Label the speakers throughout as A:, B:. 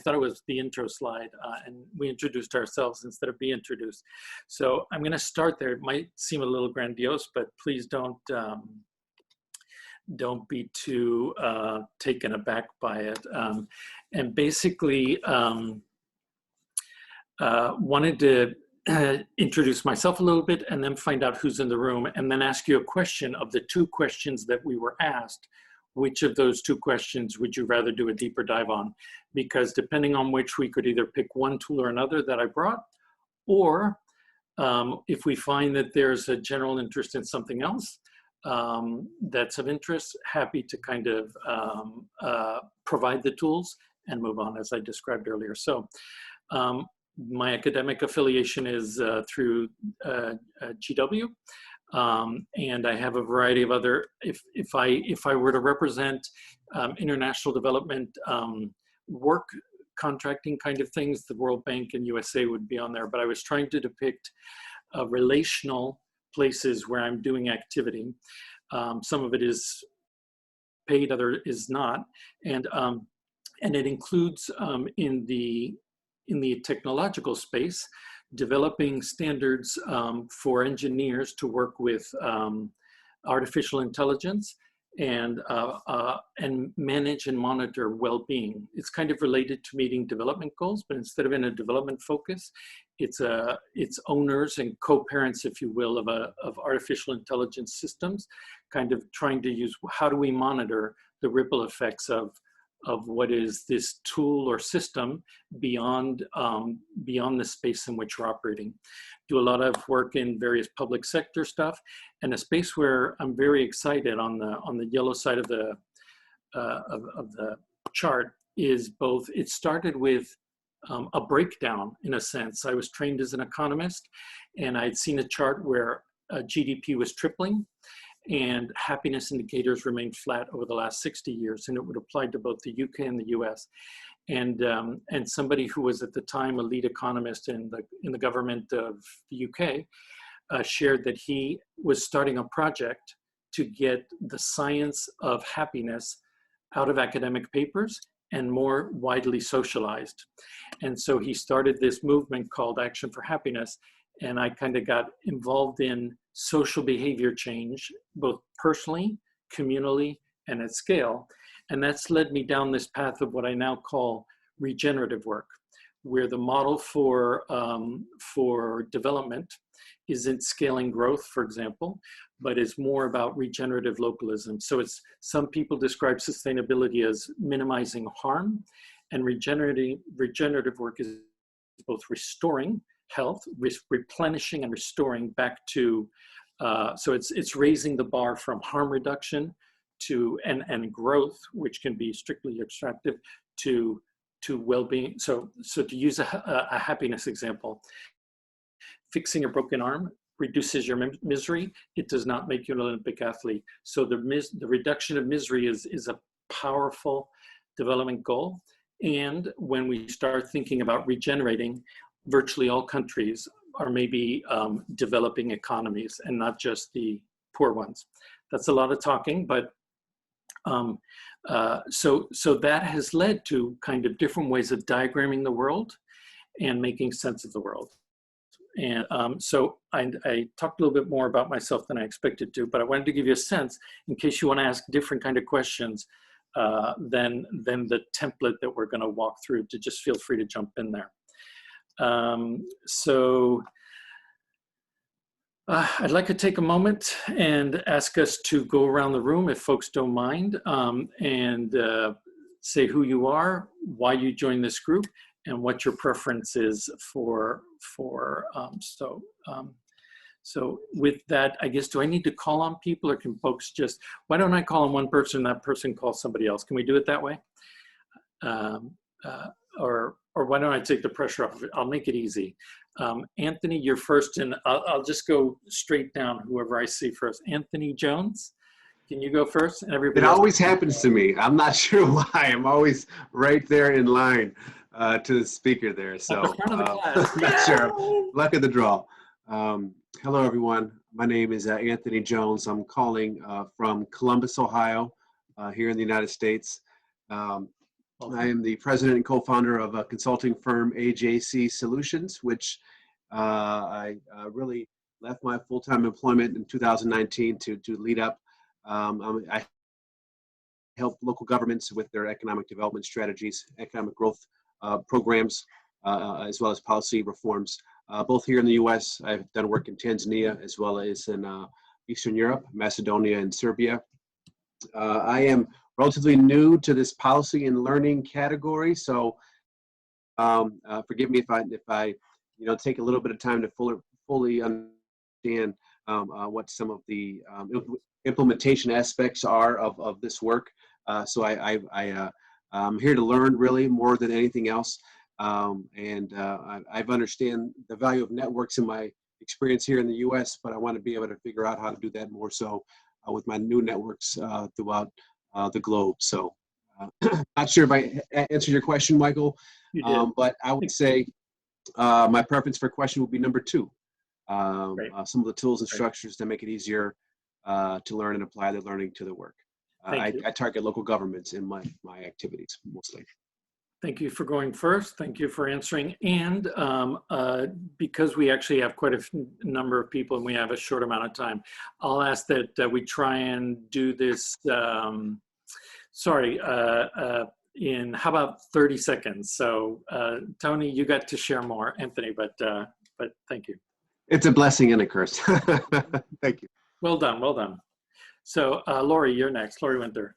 A: thought it was the intro slide, and we introduced ourselves instead of be introduced. So I'm going to start there. It might seem a little grandiose, but please don't be too taken aback by it. And basically, wanted to introduce myself a little bit and then find out who's in the room, and then ask you a question. Of the 2 questions that we were asked, which of those 2 questions would you rather do a deeper dive on? Because depending on which, we could either pick one tool or another that I brought, or if we find that there's a general interest in something else that's of interest, happy to kind of provide the tools and move on, as I described earlier. So my academic affiliation is through GW, and I have a variety of other, if I were to represent international development work, contracting kind of things, the World Bank and USA would be on there, but I was trying to depict relational places where I'm doing activity. Some of it is paid, other is not, and it includes in the technological space, developing standards for engineers to work with artificial intelligence and manage and monitor well-being. It's kind of related to meeting development goals, but instead of in a development focus, it's owners and co-parents, if you will, of artificial intelligence systems, kind of trying to use, how do we monitor the ripple effects of what is this tool or system beyond the space in which we're operating. Do a lot of work in various public sector stuff, and a space where I'm very excited on the yellow side of the chart is both. It started with a breakdown, in a sense. I was trained as an economist, and I'd seen a chart where GDP was tripling and happiness indicators remained flat over the last 60 years, and it would apply to both the UK and the US. And somebody who was at the time a lead economist in the government of the UK shared that he was starting a project to get the science of happiness out of academic papers and more widely socialized. And so he started this movement called Action for Happiness, and I kind of got involved in social behavior change, both personally, communally, and at scale. And that's led me down this path of what I now call regenerative work, where the model for development isn't scaling growth, for example, but is more about regenerative localism. So it's, some people describe sustainability as minimizing harm, and regenerative work is both restoring health, replenishing and restoring back to, so it's raising the bar from harm reduction to, and growth, which can be strictly extractive, to well-being. So to use a happiness example, fixing a broken arm reduces your misery. It does not make you an Olympic athlete. So the reduction of misery is a powerful development goal. And when we start thinking about regenerating, virtually all countries are maybe developing economies and not just the poor ones. That's a lot of talking, but so that has led to kind of different ways of diagramming the world and making sense of the world. And so I talked a little bit more about myself than I expected to, but I wanted to give you a sense in case you want to ask different kind of questions than the template that we're going to walk through, to just feel free to jump in there. I'd like to take a moment and ask us to go around the room, if folks don't mind, and say who you are, why you joined this group, and what your preference is for so with that, I guess, do I need to call on people, or can folks just, why don't I call on one person, that person calls somebody else? Can we do it that way? Or why don't I take the pressure off of it? I'll make it easy. Anthony, you're first, and I'll just go straight down, whoever I see first. Anthony Jones, can you go first? And everybody
B: it
A: else.
B: Always happens to me. I'm not sure why. I'm always right there in line to the speaker there. So
A: at the front of the class.
B: not sure. Luck of the draw. Hello, everyone. My name is Anthony Jones. I'm calling from Columbus, Ohio, here in the United States.
A: Welcome.
B: I am the president and co-founder of a consulting firm, AJC Solutions, which I really left my full-time employment in 2019 to lead up. I help local governments with their economic development strategies, economic growth programs, as well as policy reforms, both here in the U.S. I've done work in Tanzania as well as in Eastern Europe, Macedonia, and Serbia. I am relatively new to this policy and learning category, so forgive me if I take a little bit of time to fully understand what some of the implementation aspects are of this work. So I'm here to learn really more than anything else, and I've understand the value of networks in my experience here in the U.S., but I want to be able to figure out how to do that more so with my new networks throughout the globe. So not sure if I answered your question, Michael, but I would say my preference for question would be number 2. Some of the tools and structures to make it easier to learn and apply the learning to the work. I target local governments in my activities mostly.
A: Thank you for going first. Thank you for answering. And because we actually have quite a number of people and we have a short amount of time, I'll ask that we try and do this, in how about 30 seconds? So Tony, you got to share more. Anthony, but thank you.
B: It's a blessing and a curse. Thank you.
A: Well done, well done. So Lori, you're next. Lori Winter.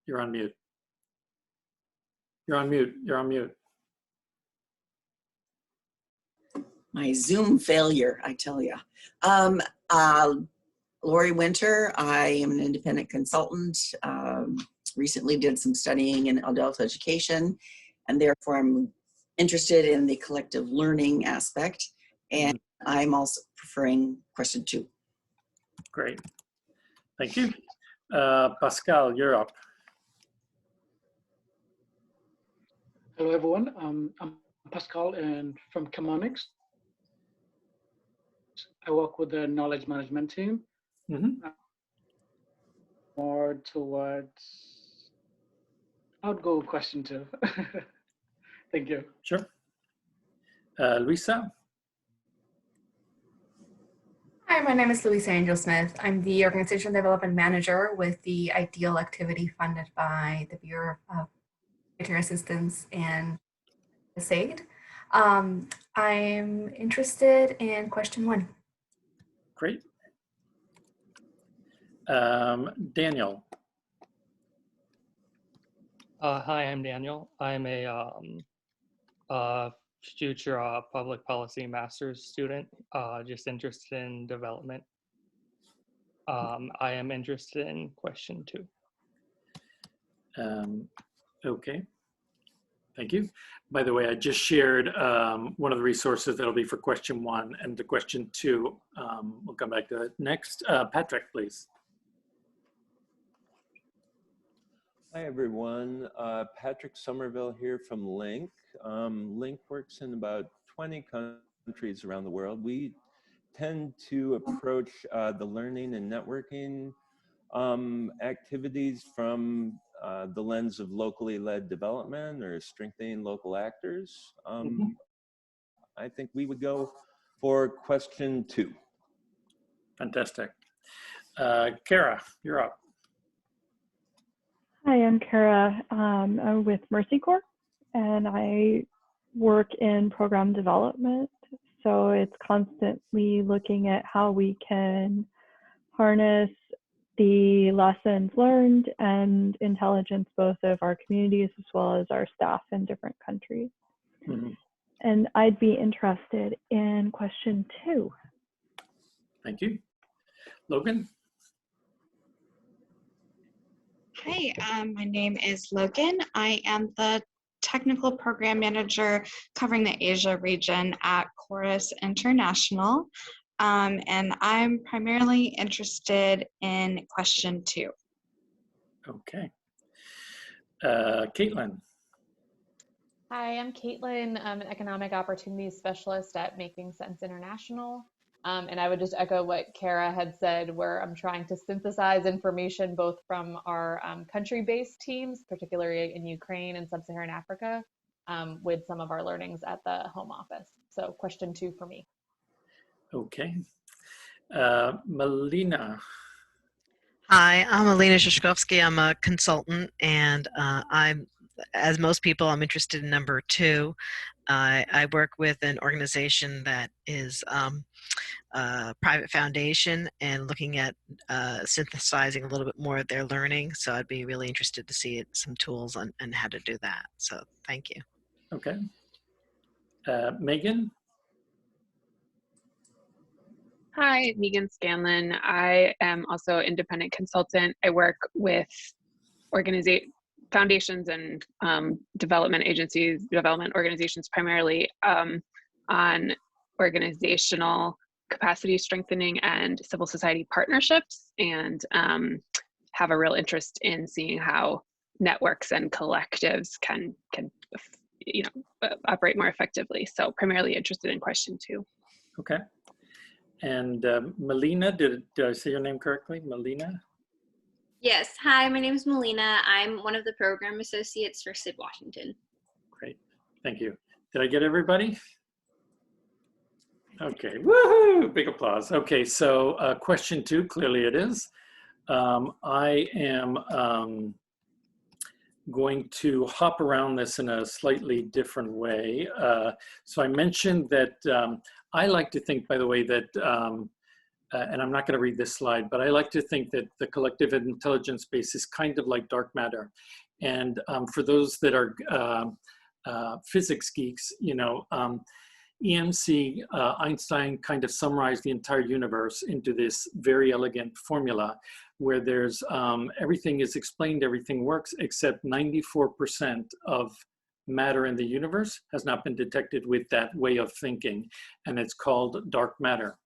A: You're on mute. You're on mute. You're on mute.
C: My Zoom failure, I tell you. Lori Winter, I am an independent consultant. Recently did some studying in adult education, and therefore I'm interested in the collective learning aspect. And I'm also preferring question 2.
A: Great. Thank you. Pascal, you're up.
D: Hello, everyone. I'm Pascal and from Chemonics. I work with the knowledge management team. More towards, I'll go question 2. Thank you.
A: Sure. Luisa.
E: Hi, my name is Louisa Angel Smith. I'm the Organization Development Manager with the IDEAL activity funded by the Bureau of Humanitarian Assistance and the SID. I'm interested in question 1.
A: Great. Daniel.
F: Hi, I'm Daniel. I'm a future public policy master's student, just interested in development. I am interested in question 2.
A: Okay. Thank you. By the way, I just shared one of the resources that'll be for question 1 and the question 2. We'll come back to it next. Patrick, please.
G: Hi, everyone. Patrick Somerville here from LINC. LINC works in about 20 countries around the world. We tend to approach the learning and networking activities from the lens of locally led development or strengthening local actors. I think we would go for question 2.
A: Fantastic. Kara, you're up.
H: Hi, I'm Kara. I'm with Mercy Corps, and I work in program development. So it's constantly looking at how we can harness the lessons learned and intelligence both of our communities as well as our staff in different countries. And I'd be interested in question 2.
A: Thank you. Logan?
I: Hi, my name is Logan. I am the Technical Program Manager covering the Asia region at Chorus International. And I'm primarily interested in question 2.
A: Okay. Caitlin.
J: Hi, I'm Caitlin. I'm an Economic Opportunities Specialist at Making Sense International. And I would just echo what Kara had said, where I'm trying to synthesize information both from our country-based teams, particularly in Ukraine and Sub-Saharan Africa, with some of our learnings at the home office. So question 2 for me.
A: Okay. Melina.
K: Hi, I'm Alina Shishkovsky. I'm a consultant, and I'm, as most people, I'm interested in number 2. I work with an organization that is a private foundation and looking at synthesizing a little bit more of their learning. So I'd be really interested to see some tools on how to do that. So thank you.
A: Okay. Megan.
L: Hi, Megan Scanlon. I am also an independent consultant. I work with foundations and development agencies, development organizations primarily on organizational capacity strengthening and civil society partnerships, and have a real interest in seeing how networks and collectives can operate more effectively. So primarily interested in question 2.
A: Okay. And Melina, did I say your name correctly? Melina?
M: Yes. Hi, my name is Melina. I'm one of the program associates for SID Washington.
A: Great. Thank you. Did I get everybody? Okay. Woohoo! Big applause. Okay. So question 2, clearly it is. I am going to hop around this in a slightly different way. So I mentioned that I like to think, by the way, that, and I'm not going to read this slide, but I like to think that the collective intelligence space is kind of like dark matter. And for those that are physics geeks, you know, EMC, Einstein kind of summarized the entire universe into this very elegant formula where there's everything is explained, everything works, except 94% of matter in the universe has not been detected with that way of thinking, and it's called dark matter.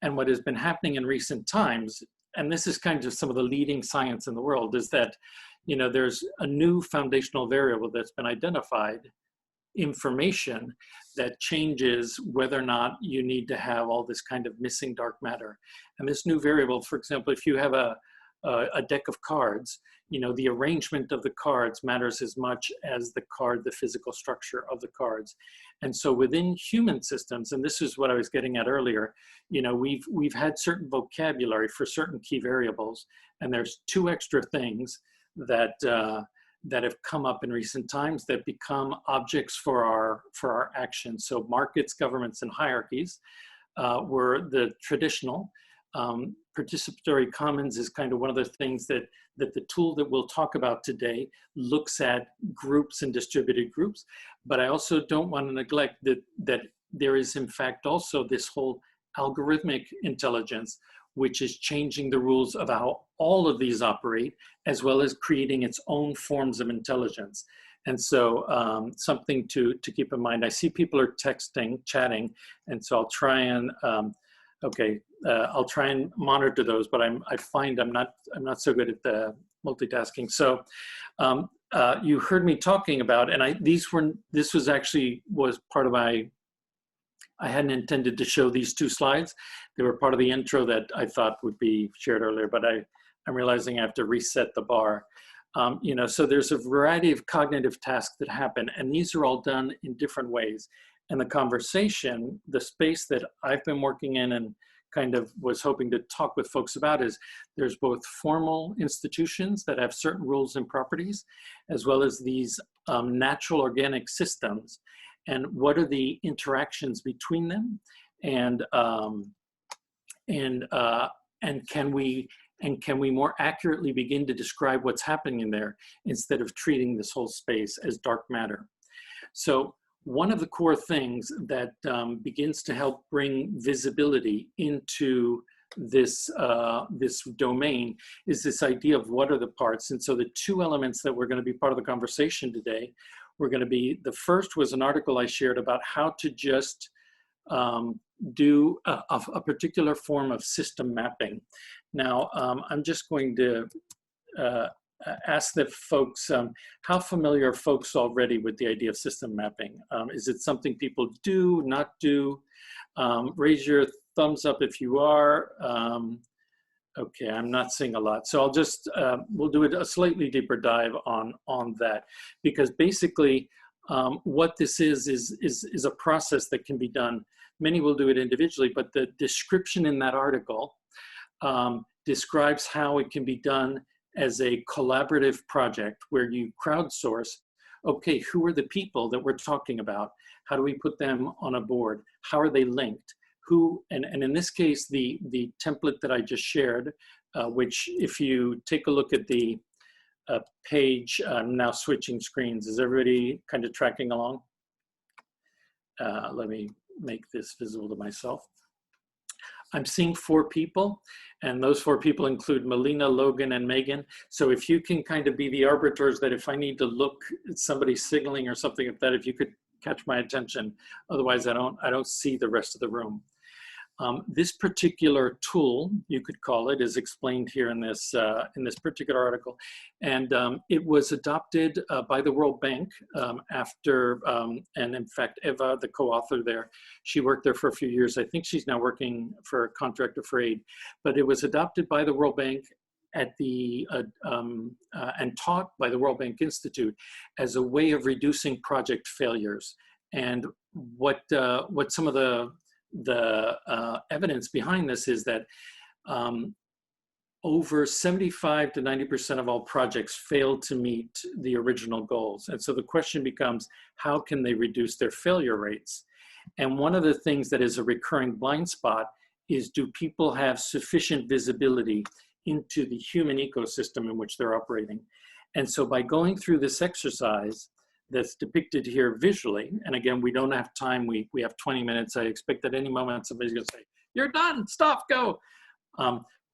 A: And what has been happening in recent times, and this is kind of some of the leading science in the world, is that, you know, there's a new foundational variable that's been identified, information, that changes whether or not you need to have all this kind of missing dark matter. And this new variable, for example, if you have a deck of cards, you know, the arrangement of the cards matters as much as the card, the physical structure of the cards. And so within human systems, and this is what I was getting at earlier, you know, we've had certain vocabulary for certain key variables, and there's 2 extra things that that have come up in recent times that become objects for our actions. So markets, governments, and hierarchies were the traditional. Participatory commons is kind of one of the things that the tool that we'll talk about today looks at groups and distributed groups. But I also don't want to neglect that there is in fact also this whole algorithmic intelligence, which is changing the rules of how all of these operate, as well as creating its own forms of intelligence. And so something to keep in mind. I see people are texting, chatting, and so I'll try and I'll try and monitor those, but I find I'm not so good at the multitasking. So you heard me talking about, and this was actually part of my, I hadn't intended to show these 2 slides. They were part of the intro that I thought would be shared earlier, but I'm realizing I have to reset the bar. You know, so there's a variety of cognitive tasks that happen, and these are all done in different ways. And the conversation, the space that I've been working in and kind of was hoping to talk with folks about is there's both formal institutions that have certain rules and properties, as well as these natural organic systems, and what are the interactions between them, and can we more accurately begin to describe what's happening in there instead of treating this whole space as dark matter. So one of the core things that begins to help bring visibility into this, this domain is this idea of what are the parts. And so the 2 elements that were going to be part of the conversation today were going to be, the first was an article I shared about how to just do a particular form of system mapping. Now, I'm just going to ask that folks, how familiar are folks already with the idea of system mapping? Is it something people do, not do? Raise your thumbs up if you are. Okay, I'm not seeing a lot. So I'll just, we'll do a slightly deeper dive on that, because basically what this is a process that can be done. Many will do it individually, but the description in that article describes how it can be done as a collaborative project where you crowdsource, okay, who are the people that we're talking about? How do we put them on a board? How are they linked? Who, and in this case, the template that I just shared, which if you take a look at the page, I'm now switching screens. Is everybody kind of tracking along? Let me make this visible to myself. I'm seeing 4 people, and those 4 people include Melina, Logan, and Megan. So if you can kind of be the arbiters that if I need to look at somebody signaling or something like that, if you could catch my attention, otherwise I don't see the rest of the room. This particular tool, you could call it, is explained here in this particular article, and it was adopted by the World Bank after, and in fact, Eva, the co-author there, she worked there for a few years. I think she's now working for a contractor for aid, but it was adopted by the World Bank at the and taught by the World Bank Institute as a way of reducing project failures. And what some of the evidence behind this is that over 75 to 90% of all projects fail to meet the original goals. And so the question becomes, how can they reduce their failure rates? And one of the things that is a recurring blind spot is, do people have sufficient visibility into the human ecosystem in which they're operating? And so by going through this exercise that's depicted here visually, and again, we don't have time, we have 20 minutes. I expect at any moment somebody's gonna say, you're done, stop, go.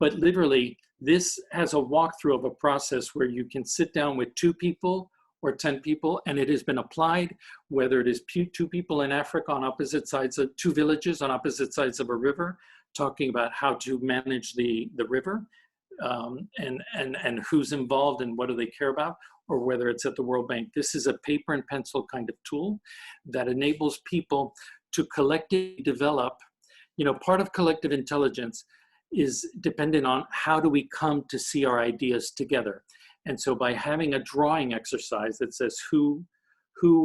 A: But literally, this has a walkthrough of a process where you can sit down with 2 people or 10 people, and it has been applied, whether it is 2 people in Africa on opposite sides of 2 villages on opposite sides of a river, talking about how to manage the river, and who's involved and what do they care about, or whether it's at the World Bank. This is a paper and pencil kind of tool that enables people to collectively develop. You know, part of collective intelligence is dependent on how do we come to see our ideas together. And so by having a drawing exercise that says who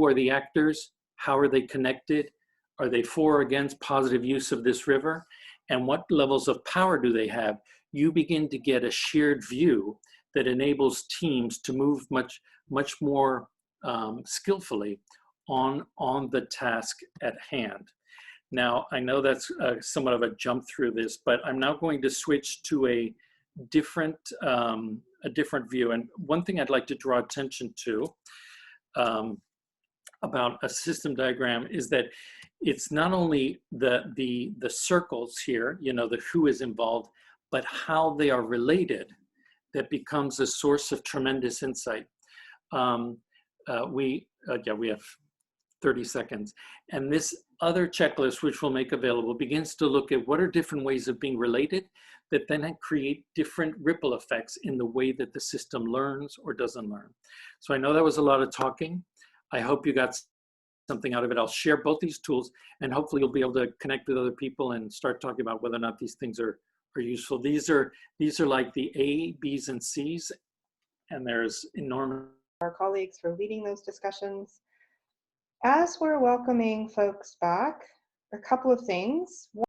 A: are the actors, how are they connected, are they for or against positive use of this river, and what levels of power do they have, you begin to get a shared view that enables teams to move much more skillfully on the task at hand. Now, I know that's somewhat of a jump through this, but I'm now going to switch to a different view. And one thing I'd like to draw attention to about a system diagram is that it's not only the circles here, you know, the who is involved, but how they are related that becomes a source of tremendous insight. We have 30 seconds. And this other checklist, which we'll make available, begins to look at what are different ways of being related that then create different ripple effects in the way that the system learns or doesn't learn. So I know that was a lot of talking. I hope you got something out of it. I'll share both these tools, and hopefully you'll be able to connect with other people and start talking about whether or not these things are useful. These are like the A, B's, and C's, and there's enormous.
N: Our colleagues for leading those discussions. As we're welcoming folks back, a couple of things. One